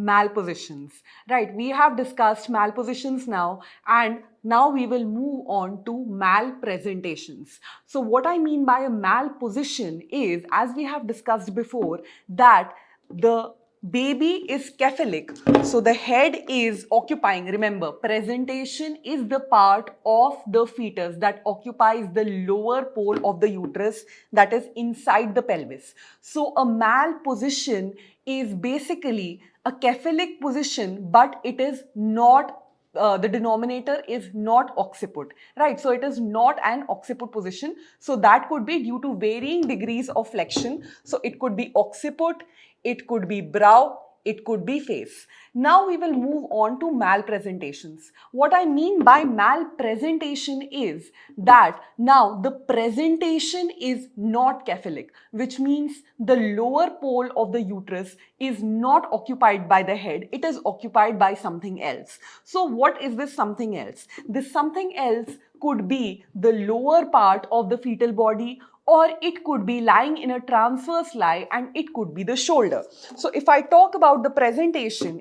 malpositions, right? We have discussed malpositions now, and now we will move on to malpresentations. So what I mean by a malposition is, as we have discussed before, that the baby is cephalic, so the head is occupying. Remember, presentation is the part of the fetus that occupies the lower pole of the uterus, that is inside the pelvis. So a malposition is basically a cephalic position, but it is not the denominator is not occiput, right? So it is not an occiput position. So that could be due to varying degrees of flexion. So it could be occiput, it could be brow, it could be face. Now we will move on to malpresentations. What I mean by malpresentation is that now the presentation is not cephalic, which means the lower pole of the uterus is not occupied by the head, it is occupied by something else. So what is this something else? This something else could be the lower part of the fetal body, or it could be lying in a transverse lie, and it could be the shoulder. So if I talk about the presentation,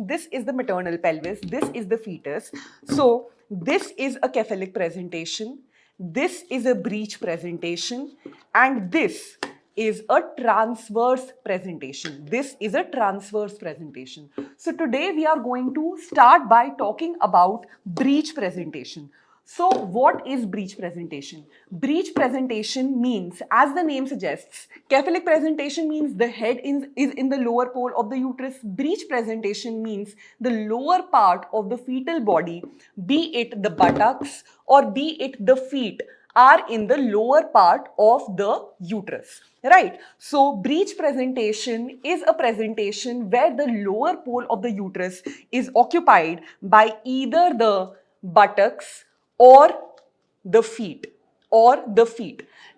this is the maternal pelvis, this is the fetus. So this is a cephalic presentation, this is a breech presentation, and this is a transverse presentation. This is a transverse presentation. So today we are going to start by talking about breech presentation. So what is breech presentation? Breech presentation means, as the name suggests, cephalic presentation means the head is in the lower pole of the uterus. Breech presentation means the lower part of the fetal body, be it the buttocks or be it the feet, are in the lower part of the uterus, right? So breech presentation is a presentation where the lower pole of the uterus is occupied by either the buttocks or the feet.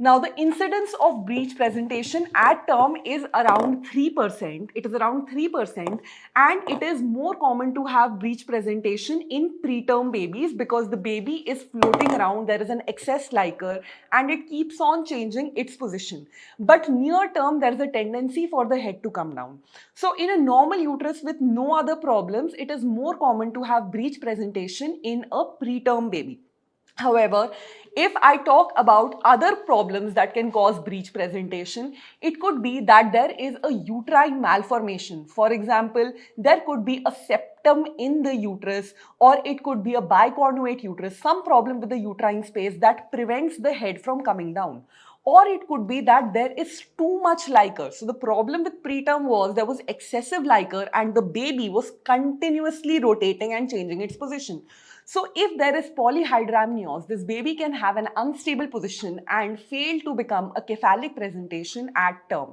Now the incidence of breech presentation at term is around 3%. It is around 3%, and it is more common to have breech presentation in preterm babies because the baby is floating around, there is an excess liquor, and it keeps on changing its position. But near term, there is a tendency for the head to come down. So in a normal uterus with no other problems, it is more common to have breech presentation in a preterm baby. However, if I talk about other problems that can cause breech presentation, it could be that there is a uterine malformation. For example, there could be a septum in the uterus, or it could be a bicornuate uterus, some problem with the uterine space that prevents the head from coming down. Or it could be that there is too much liquor. So the problem with preterm was there was excessive liquor and the baby was continuously rotating and changing its position. So if there is polyhydramnios, this baby can have an unstable position and fail to become a cephalic presentation at term.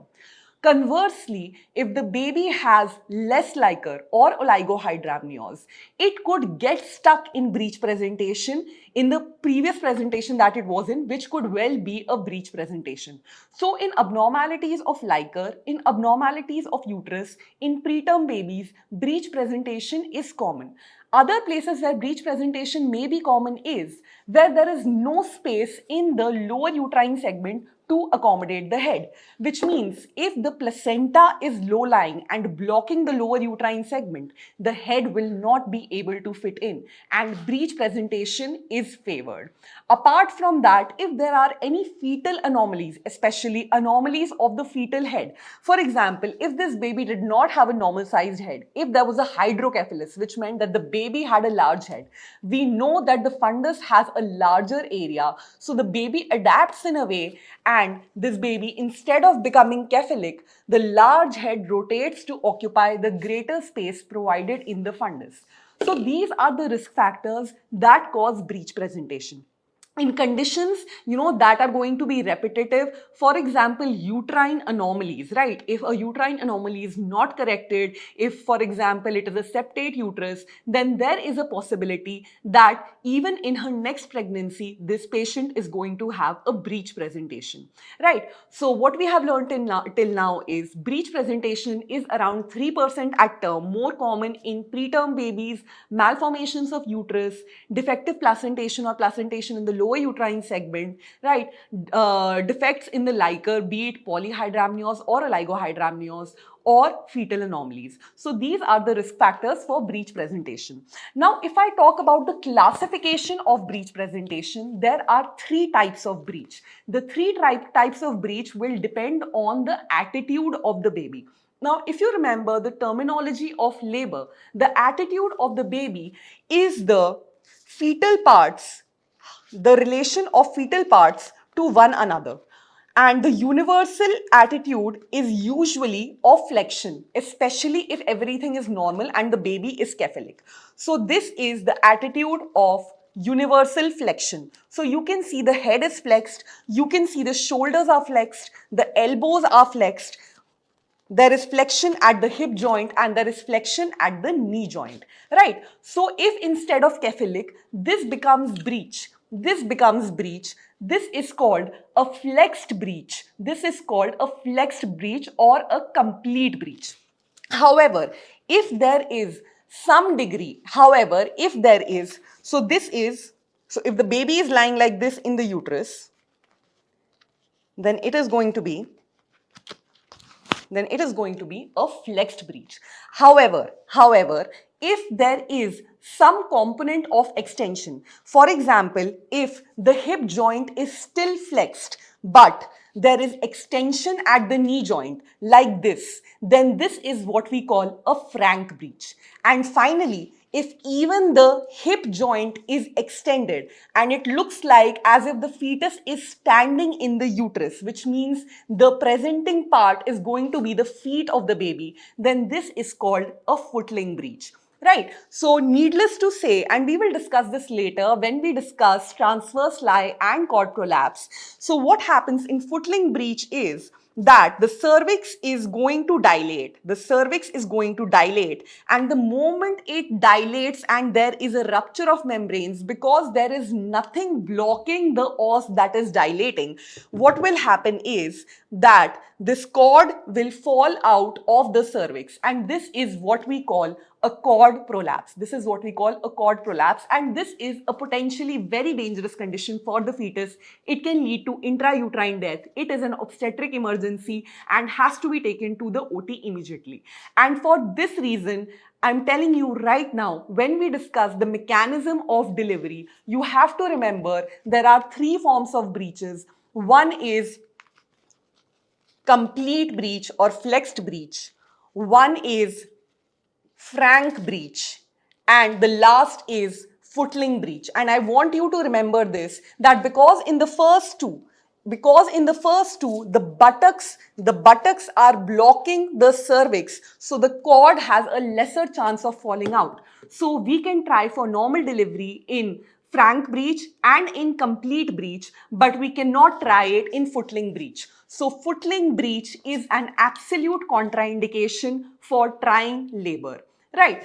Conversely, if the baby has less liquor or oligohydramnios, it could get stuck in breech presentation in the previous presentation that it was in, which could well be a breech presentation. So in abnormalities of liquor, in abnormalities of uterus, in preterm babies, breech presentation is common. Other places where breech presentation may be common is where there is no space in the lower uterine segment to accommodate the head, which means if the placenta is low-lying and blocking the lower uterine segment, the head will not be able to fit in, and breech presentation is favored. Apart from that, if there are any fetal anomalies, especially anomalies of the fetal head, for example, if this baby did not have a normal sized head, if there was a hydrocephalus, which meant that the baby had a large head, we know that the fundus has a larger area, so the baby adapts in a way, and this baby, instead of becoming cephalic, the large head rotates to occupy the greater space provided in the fundus. So these are the risk factors that cause breech presentation. In conditions, that are going to be repetitive, for example, uterine anomalies, right? If a uterine anomaly is not corrected, if, for example, it is a septate uterus, then there is a possibility that even in her next pregnancy, this patient is going to have a breech presentation, right? So what we have learned till now is breech presentation is around 3% at term, more common in preterm babies, malformations of uterus, defective placentation or placentation in the lower uterine segment, right? Defects in the liquor, be it polyhydramnios or oligohydramnios, or fetal anomalies. So these are the risk factors for breech presentation. Now, if I talk about the classification of breech presentation, there are three types of breech. The three types of breech will depend on the attitude of the baby. Now, if you remember the terminology of labor, the attitude of the baby is the fetal parts, the relation of fetal parts to one another. And the universal attitude is usually of flexion, especially if everything is normal and the baby is cephalic. So this is the attitude of universal flexion. So you can see the head is flexed, you can see the shoulders are flexed, the elbows are flexed, there is flexion at the hip joint and there is flexion at the knee joint, right? So if instead of cephalic, this becomes breech, this becomes breech, this is called a flexed breech. This is called a flexed breech or a complete breech. However, if there is some degree, so if the baby is lying like this in the uterus, then it is going to be a flexed breech. However, if there is some component of extension, for example, if the hip joint is still flexed, but there is extension at the knee joint like this, then this is what we call a frank breech. And finally, if even the hip joint is extended and it looks like as if the fetus is standing in the uterus, which means the presenting part is going to be the feet of the baby, then this is called a footling breech. Right. So needless to say, and we will discuss this later when we discuss transverse lie and cord prolapse. So what happens in footling breech is that the cervix is going to dilate. The cervix is going to dilate, and the moment it dilates and there is a rupture of membranes, because there is nothing blocking the os that is dilating, what will happen is that this cord will fall out of the cervix, and this is what we call a cord prolapse. This is what we call a cord prolapse, and this is a potentially very dangerous condition for the fetus. It can lead to intrauterine death. It is an obstetric emergency and has to be taken to the OT immediately. And for this reason, I'm telling you right now, when we discuss the mechanism of delivery, you have to remember there are three forms of breeches. One is complete breech or flexed breech. One is frank breech, and the last is footling breech. And I want you to remember this, that because in the first two, the buttocks are blocking the cervix, so the cord has a lesser chance of falling out. So we can try for normal delivery in frank breech and in complete breech, but we cannot try it in footling breech. So footling breech is an absolute contraindication for trying labor. Right.